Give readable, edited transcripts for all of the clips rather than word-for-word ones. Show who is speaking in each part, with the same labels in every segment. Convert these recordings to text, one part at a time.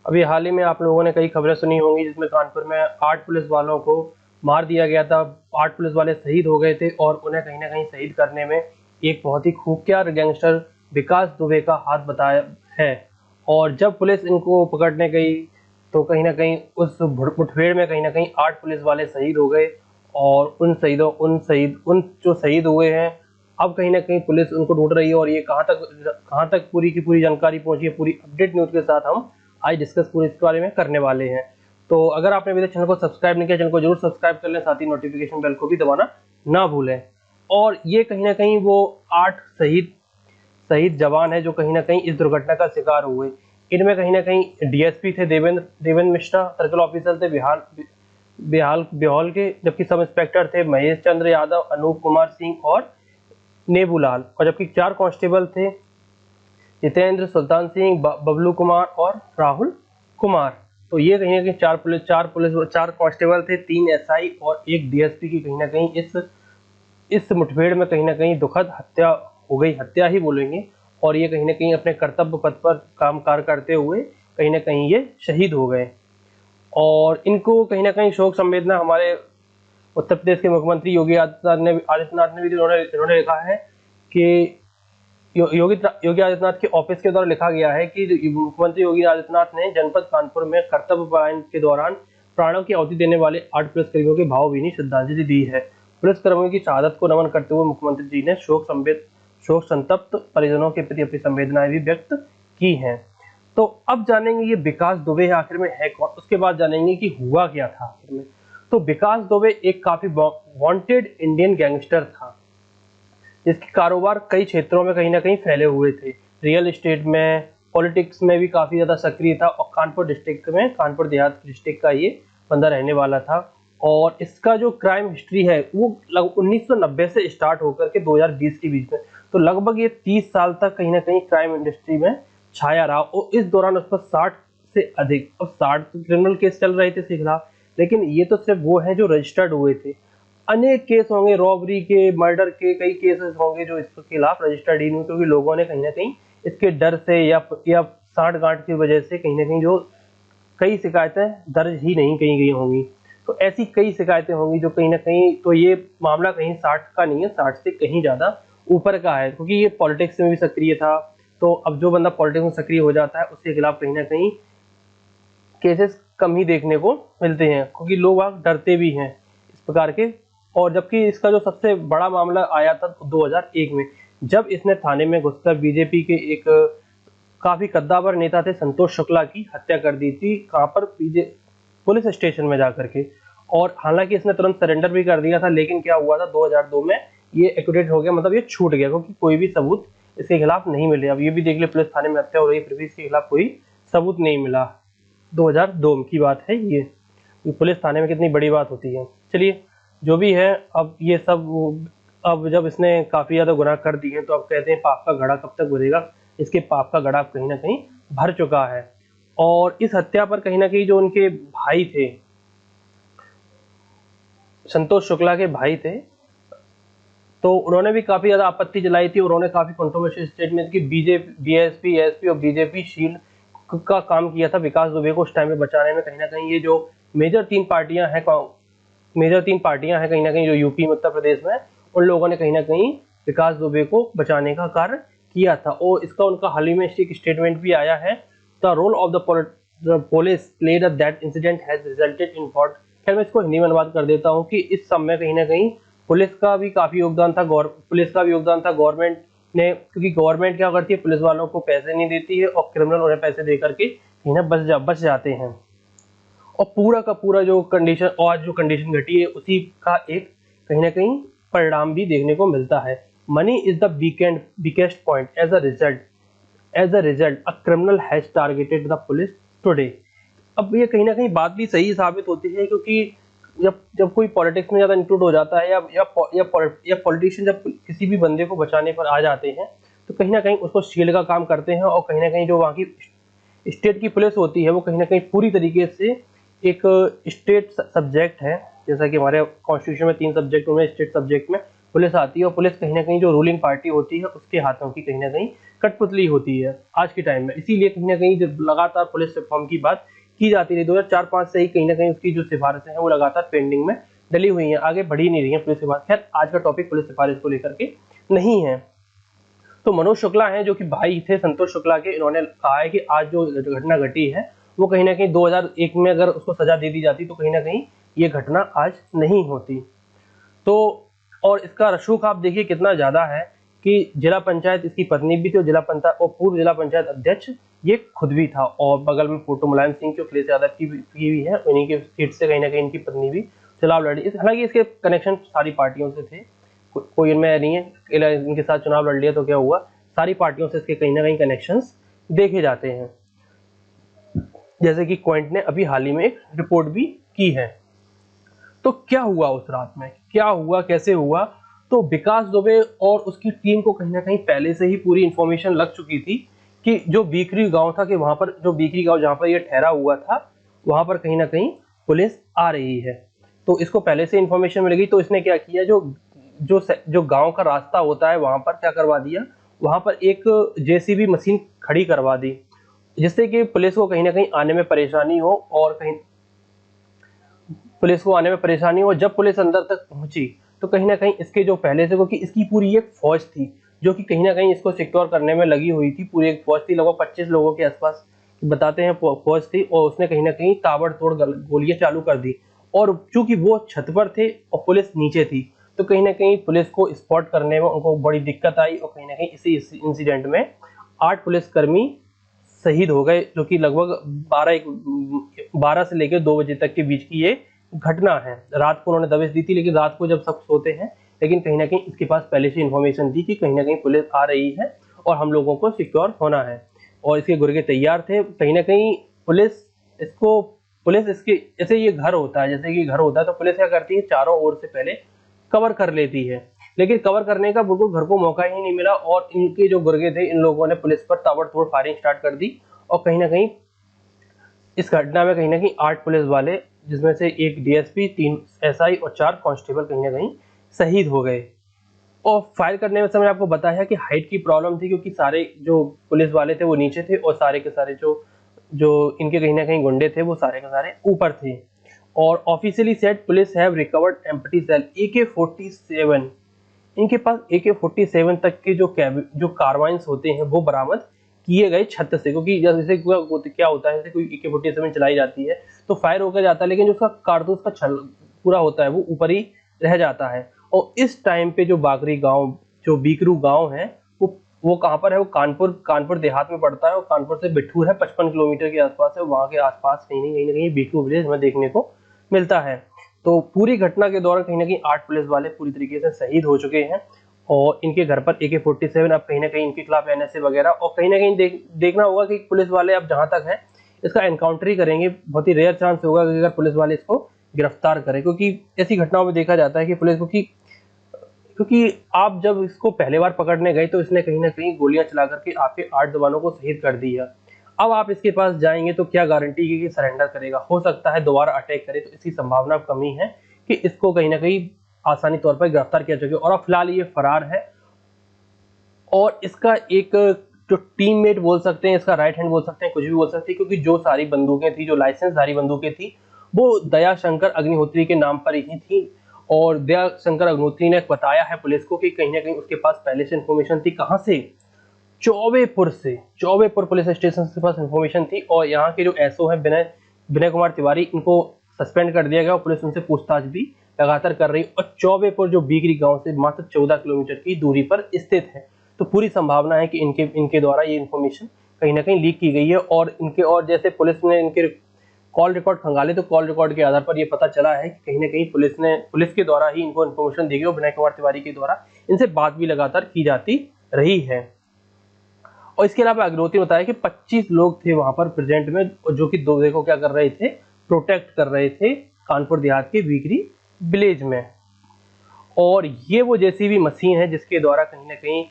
Speaker 1: अभी हाल ही में आप लोगों ने कई खबरें सुनी होंगी जिसमें कानपुर में 8 पुलिस वालों को मार दिया गया था। 8 पुलिस वाले शहीद हो गए थे और उन्हें कहीं न कहीं शहीद करने में एक बहुत ही खूंखार गैंगस्टर विकास दुबे का हाथ बताया है। और जब पुलिस इनको पकड़ने गई तो कहीं न कहीं उस मुठभेड़ में कहीं न कहीं 8 पुलिस वाले शहीद हो गए। और उन जो शहीद हुए हैं, अब कहीं न कहीं पुलिस उनको ढूँढ रही है और ये कहाँ तक पूरी की पूरी जानकारी पहुँची है, पूरी अपडेट न्यूज़ के साथ हम आज डिस्कस पूरे इसके बारे में करने वाले हैं। तो अगर आपने अभी तक चैनल को सब्सक्राइब नहीं किया, चैनल को जरूर सब्सक्राइब कर लें, साथ ही नोटिफिकेशन बेल को भी दबाना ना भूलें। और ये कहीं न कहीं वो 8 शहीद शहीद जवान हैं जो कहीं न कहीं इस दुर्घटना का शिकार हुए। इनमें कहीं न कहीं डीएसपी थे देवेंद्र मिश्रा, सर्कल ऑफिसर थे बिहाल के, जबकि सब इंस्पेक्टर थे महेश चंद्र यादव, अनूप कुमार सिंह और नेबूलाल, और जबकि 4 कांस्टेबल थे जितेंद्र, सुल्तान सिंह, बबलू कुमार और राहुल कुमार। तो ये कहीं न कहीं 4 कांस्टेबल थे, 3 एसआई और 1 डीएसपी की कहीं न कहीं इस मुठभेड़ में कहीं न कहीं दुखद हत्या हो गई, हत्या ही बोलेंगे। और ये कहीं न कहीं अपने कर्तव्य पथ पर काम-काज करते हुए कहीं न कहीं ये शहीद हो गए। और इनको कहीं न कहीं शोक संवेदना हमारे उत्तर प्रदेश के मुख्यमंत्री योगी आदित्यनाथ ने भी इन्होंने लिखा है कि योगी आदित्यनाथ के ऑफिस के द्वारा लिखा गया है कि मुख्यमंत्री योगी आदित्यनाथ ने जनपद कानपुर में कर्तव्य पलायन के दौरान प्राणों की आहुति देने वाले 8 पुलिसकर्मियों की भावभीनी श्रद्धांजलि दी है। पुलिसकर्मियों की शहादत को नमन करते हुए मुख्यमंत्री जी ने शोक संतप्त परिजनों के प्रति अपनी संवेदनाएं भी व्यक्त की हैं। तो अब जानेंगे ये विकास दुबे आखिर में है कौन, उसके बाद जानेंगे कि हुआ क्या था आखिर में। तो विकास दुबे एक काफी वांटेड इंडियन गैंगस्टर था जिसके कारोबार कई क्षेत्रों में कहीं न कहीं फैले हुए थे। रियल एस्टेट में, पॉलिटिक्स में भी काफ़ी ज़्यादा सक्रिय था और कानपुर देहात डिस्ट्रिक्ट का ये बंदा रहने वाला था। और इसका जो क्राइम हिस्ट्री है वो 1990 से स्टार्ट होकर के 2020 के बीच में, तो लगभग ये 30 साल तक कहीं न कहीं क्राइम इंडस्ट्री में छाया रहा। और इस दौरान उस पर 60 से अधिक, अब 60 क्रिमिनल केस चल रहे थे इसके खिलाफ, लेकिन ये तो सिर्फ वो हैं जो रजिस्टर्ड हुए थे। अनेक केस होंगे, रॉबरी के, मर्डर के कई केसेस होंगे जो इसके खिलाफ रजिस्टर्ड ही नहीं हुए, क्योंकि लोगों ने कहीं न कहीं इसके डर से या साठ-गांठ की वजह से कहीं न कहीं जो कई शिकायतें दर्ज ही नहीं कहीं गई होंगी। तो ऐसी कई शिकायतें होंगी जो कहीं न कहीं, तो ये मामला कहीं 60 का नहीं है, 60 से कहीं ज़्यादा ऊपर का है, क्योंकि ये पॉलिटिक्स में भी सक्रिय था। तो अब जो बंदा पॉलिटिक्स में सक्रिय हो जाता है उसके खिलाफ कहीं न कहीं केसेस कम ही देखने को मिलते हैं, क्योंकि लोग वहाँ डरते भी हैं इस प्रकार के। और जबकि इसका जो सबसे बड़ा मामला आया था 2001 में, जब इसने थाने में घुसकर बीजेपी के एक काफी कद्दावर नेता थे संतोष शुक्ला की हत्या कर दी थी, कहाँ पर पुलिस स्टेशन में जाकर के। और हालांकि इसने तुरंत सरेंडर भी कर दिया था, लेकिन क्या हुआ था 2002 में ये एक्यूरेट हो गया, मतलब ये छूट गया, क्योंकि कोई भी सबूत इसके खिलाफ नहीं मिले। अब ये भी देख ले, पुलिस थाने में हत्या हो रही है फिर भी इसके खिलाफ कोई सबूत नहीं मिला। 2002 की बात है ये, पुलिस थाने में कितनी बड़ी बात होती है। चलिए जो भी है, अब ये सब, अब जब इसने काफ़ी ज़्यादा गुनाह कर दिए तो अब कहते हैं पाप का घड़ा कब तक भरेगा, इसके पाप का घड़ा कहीं न कहीं भर चुका है। और इस हत्या पर कहीं न कहीं जो उनके भाई थे, संतोष शुक्ला के भाई थे, तो उन्होंने भी काफ़ी ज़्यादा आपत्ति जलाई थी। उन्होंने काफ़ी कंट्रोवर्शियल स्टेटमेंट की, बीएसपी, एसपी और बीजेपी शील्ड का काम किया था विकास दुबे को उस टाइम में बचाने में। कहीं न कहीं ये जो मेजर तीन पार्टियां हैं कहीं न कहीं जो यूपी में, उत्तर प्रदेश में, उन लोगों ने कहीं न कहीं विकास दुबे को बचाने का कार्य किया था। और इसका उनका हाल ही में एक स्टेटमेंट भी आया है, the role of the police played that incident has resulted in what. खैर मैं इसको हिंदी में अनुवाद कर देता हूँ कि इस सब में कहीं न कहीं पुलिस का भी काफ़ी योगदान था, गवर्नमेंट ने, क्योंकि गवर्नमेंट क्या करती है, पुलिस वालों को पैसे नहीं देती है और क्रिमिनल उन्हें पैसे दे करके कहीं ना बच जाते हैं। और पूरा का पूरा जो कंडीशन घटी है उसी का एक कहीं ना कहीं परिणाम भी देखने को मिलता है। Money is the biggest point as a result a criminal has targeted the police today. अब ये कहीं ना कहीं बात भी सही साबित होती है, क्योंकि जब कोई पॉलिटिक्स में ज़्यादा इंक्लूड हो जाता है या पॉलिटिशियन जब किसी भी बंदे को बचाने पर आ जाते हैं, तो कहीं ना कहीं उसको शील्ड का काम करते हैं। और कहीं ना कहीं जो वहाँ की स्टेट की पुलिस होती है वो कहीं ना कहीं पूरी तरीके से एक स्टेट सब्जेक्ट है। जैसा कि हमारे कॉन्स्टिट्यूशन में 3 सब्जेक्ट, उनमें स्टेट सब्जेक्ट में पुलिस आती है, और पुलिस कहीं ना कहीं जो रूलिंग पार्टी होती है उसके हाथों की कहीं ना कहीं कठपुतली होती है आज के टाइम में। इसीलिए कहीं ना कहीं जब लगातार पुलिस रिफॉर्म की बात की जाती रही, 2004-5 से ही कहीं ना कहीं उसकी जो सिफारिशें हैं वो लगातार पेंडिंग में डली हुई हैं, आगे बढ़ी नहीं रही है पुलिस सिफारिश। खैर आज का टॉपिक पुलिस सिफारिश को लेकर के नहीं है। तो मनोज शुक्ला हैं जो कि भाई थे संतोष शुक्ला के, इन्होंने कहा है कि आज जो घटना घटी है वो कहीं ना कहीं 2001 में अगर उसको सजा दे दी जाती तो कहीं ना कहीं ये घटना आज नहीं होती। तो और इसका रसूख आप देखिए कितना ज्यादा है कि जिला पंचायत इसकी पत्नी भी थी और जिला पंचायत और पूर्व जिला पंचायत अध्यक्ष ये खुद भी था, और बगल में फोटो मुलायम सिंह की अखिलेश यादव की भी है, उन्हीं के सीट से कहीं ना कहीं इनकी पत्नी भी चुनाव लड़ी। हालांकि इसके कनेक्शन सारी पार्टियों से थे, कोई इनमें नहीं है इनके साथ चुनाव लड़ लिया तो क्या हुआ, सारी पार्टियों से इसके कहीं ना कहीं कनेक्शंस देखे जाते हैं, जैसे कि क्वांट ने अभी हाल ही में एक रिपोर्ट भी की है। तो क्या हुआ उस रात में, क्या हुआ, कैसे हुआ? तो विकास दुबे और उसकी टीम को कहीं ना कहीं पहले से ही पूरी इंफॉर्मेशन लग चुकी थी कि जो बीकरी गांव था, कि वहां पर जो बीकरी गांव जहां पर ये ठहरा हुआ था वहां पर कहीं ना कहीं पुलिस आ रही है। तो इसको पहले से इंफॉर्मेशन मिल गई, तो इसने क्या किया, जो गांव का रास्ता होता है वहां पर क्या करवा दिया, वहां पर एक जेसीबी मशीन खड़ी करवा दी, जिससे कि पुलिस को कहीं ना कहीं आने में परेशानी हो, और जब पुलिस अंदर तक पहुंची तो कहीं ना कहीं इसके जो पहले से, क्योंकि इसकी पूरी एक फौज थी जो कि कहीं ना कहीं इसको सिक्योर करने में लगी हुई थी, पूरी एक फौज थी, लगभग 25 लोगों के आसपास बताते हैं फौज थी, और उसने कहीं ना कहीं ताबड़तोड़ गोलियां चालू कर दी। और चूंकि वो छत पर थे और पुलिस नीचे थी, तो कहीं ना कहीं पुलिस को स्पॉट करने में उनको बड़ी दिक्कत आई, और कहीं ना कहीं इसी इंसिडेंट में 8 पुलिसकर्मी शहीद हो गए, जो कि लगभग 12 से लेकर 2 बजे तक के बीच की ये घटना है। रात को उन्होंने दबिश दी थी, लेकिन रात को जब सब सोते हैं, लेकिन कहीं ना कहीं इसके पास पहले से इंफॉर्मेशन थी कि कहीं ना कहीं पुलिस आ रही है और हम लोगों को सिक्योर होना है, और इसके गुर्गे तैयार थे। कहीं ना कहीं पुलिस इसके जैसे ये घर होता है, तो पुलिस क्या करती है, चारों ओर से पहले कवर कर लेती है, लेकिन कवर करने का बिल्कुल घर को मौका ही नहीं मिला, और इनके जो गुर्गे थे, इन लोगों ने पुलिस पर ताबड़तोड़ फायरिंग स्टार्ट कर दी, और कहीं ना कहीं इस घटना में कहीं ना कहीं 8 पुलिस वाले, जिसमें से एक डीएसपी, 3 एसआई और 4 कांस्टेबल कहीं ना कहीं शहीद हो गए। और फायर करने में समय आपको बताया कि हाइट की प्रॉब्लम थी, क्योंकि सारे जो पुलिस वाले थे वो नीचे थे, और सारे के सारे जो जो इनके कहीं ना कहीं गुंडे थे वो सारे के सारे ऊपर थे। और officially said police have recovered empty shell AK-47, इनके पास AK-47 तक के जो कार्बाइन्स होते हैं वो बरामद किए गए छत से, क्योंकि जैसे क्या होता है, जैसे कोई AK-47 चलाई जाती है तो फायर होकर जाता है, लेकिन जो उसका कारतूस का छल पूरा होता है वो ऊपर ही रह जाता है। और इस टाइम पे जो बाकरी गांव, जो बीकरू गांव है, वो कहाँ पर है, वो कानपुर देहात में पड़ता है, और कानपुर से बिठूर है, 55 किलोमीटर के आसपास है। वहाँ के आसपास कहीं ना कहीं बीकरू विलेज हमें देखने को मिलता है। तो पूरी घटना के दौरान कहीं ना कहीं 8 पुलिस वाले पूरी तरीके से शहीद हो चुके हैं, और इनके घर पर AK-47, अब कहीं ना कहीं इनके खिलाफ NSA वगैरह, और कहीं ना कहीं देखना होगा कि पुलिस वाले अब जहां तक है इसका एनकाउंटर ही करेंगे। बहुत ही रेयर चांस होगा कि अगर पुलिस वाले इसको गिरफ्तार करें, क्योंकि ऐसी घटनाओं में देखा जाता है कि पुलिस को क्योंकि आप जब इसको पहले बार पकड़ने गए तो इसने कहीं ना कहीं गोलियां चला करके आपके 8 जवानों को शहीद कर दिया। अब आप इसके पास जाएंगे तो क्या गारंटी की कि सरेंडर करेगा, हो सकता है दोबारा अटैक करे, तो इसकी संभावना कमी है कि इसको कहीं ना कहीं आसानी तौर पर गिरफ्तार किया जाएगा। और अब फिलहाल ये फरार है, और इसका एक जो टीममेट बोल सकते हैं, इसका राइट हैंड बोल सकते हैं, कुछ भी बोल सकते हैं, क्योंकि जो सारी बंदूकें थी, जो लाइसेंसधारी बंदूकें थी, वो दयाशंकर अग्निहोत्री के नाम पर ही थी। और दयाशंकर अग्निहोत्री ने बताया है पुलिस को कि कहीं ना कहीं उसके पास पहले से इंफॉर्मेशन थी, कहां से, चौबेपुर पुलिस स्टेशन के पास इंफॉर्मेशन थी। और यहाँ के जो एसओ है विनय कुमार तिवारी, इनको सस्पेंड कर दिया गया, और पुलिस उनसे पूछताछ भी लगातार कर रही है। और चौबेपुर जो बीकरी गांव से मात्र 14 किलोमीटर की दूरी पर स्थित है, तो पूरी संभावना है कि इनके द्वारा ये इन्फॉर्मेशन कहीं ना कहीं लीक की गई है। और जैसे पुलिस ने इनके कॉल रिकॉर्ड खंगाले, तो कॉल रिकॉर्ड के आधार पर ये पता चला है कि कहीं ना कहीं पुलिस के द्वारा ही इनको इन्फॉर्मेशन दी गई, और विनय कुमार तिवारी के द्वारा इनसे बात भी लगातार की जाती रही है। और इसके अलावा अग्निहोत्री ने बताया कि 25 लोग थे वहां पर प्रेजेंट में, जो कि दो को क्या कर रहे थे, प्रोटेक्ट कर रहे थे कानपुर देहात के बीकरी विलेज में। और ये वो जेसीबी मशीन है जिसके द्वारा कहीं ना कहीं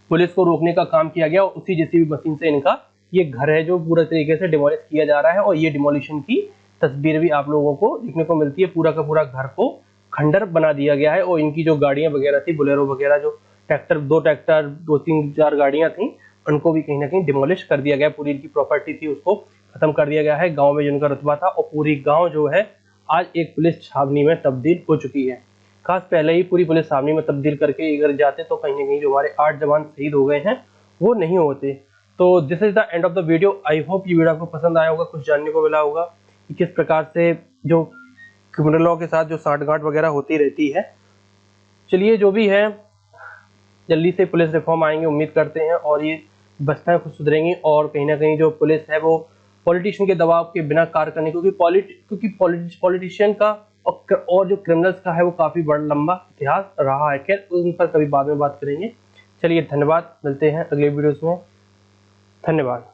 Speaker 1: पुलिस को रोकने का काम किया गया, और उसी जेसीबी मशीन से इनका ये घर है जो पूरा तरीके से डिमोलिश किया जा रहा है। और ये डिमोलिशन की तस्वीर भी आप लोगों को देखने को मिलती है, पूरा का पूरा घर को खंडर बना दिया गया है। और इनकी जो गाड़ियां वगैरह थी, बोलेरो वगैरह जो ट्रैक्टर, 2 ट्रैक्टर, 2-3-4 गाड़ियाँ थीं, उनको भी कहीं न कहीं डिमोलिश कर दिया गया। पूरी इनकी प्रॉपर्टी थी उसको खत्म कर दिया गया है। गाँव में जिनका रुतबा था और पूरी गाँव जो है आज एक पुलिस छावनी में तब्दील हो चुकी है। खास पहले ही पूरी पुलिस छावनी में तब्दील करके अगर जाते तो कहीं न कहीं जो हमारे 8 जवान शहीद हो गए हैं, वो नहीं होते। तो this is the end of the video. I hope ये वीडियो आपको पसंद आया होगा, कुछ जानने को मिला होगा कि किस प्रकार से जो क्रिमिनलों के साथ जो साठ-गांठ वगैरह होती रहती है। चलिए जो भी है, जल्दी से पुलिस रिफॉर्म आएँगे उम्मीद करते हैं और ये बस्तियाँ खुद सुधरेंगी और कहीं न कहीं जो पुलिस है वो पॉलिटिशियन के दबाव के बिना कार्य करने, क्योंकि पॉलिटिशियन का और जो क्रिमिनल्स का है वो काफ़ी बड़ा लंबा इतिहास रहा है। खैर उन पर कभी बाद में बात करेंगे। चलिए धन्यवाद, मिलते हैं अगले वीडियोज़ में। धन्यवाद।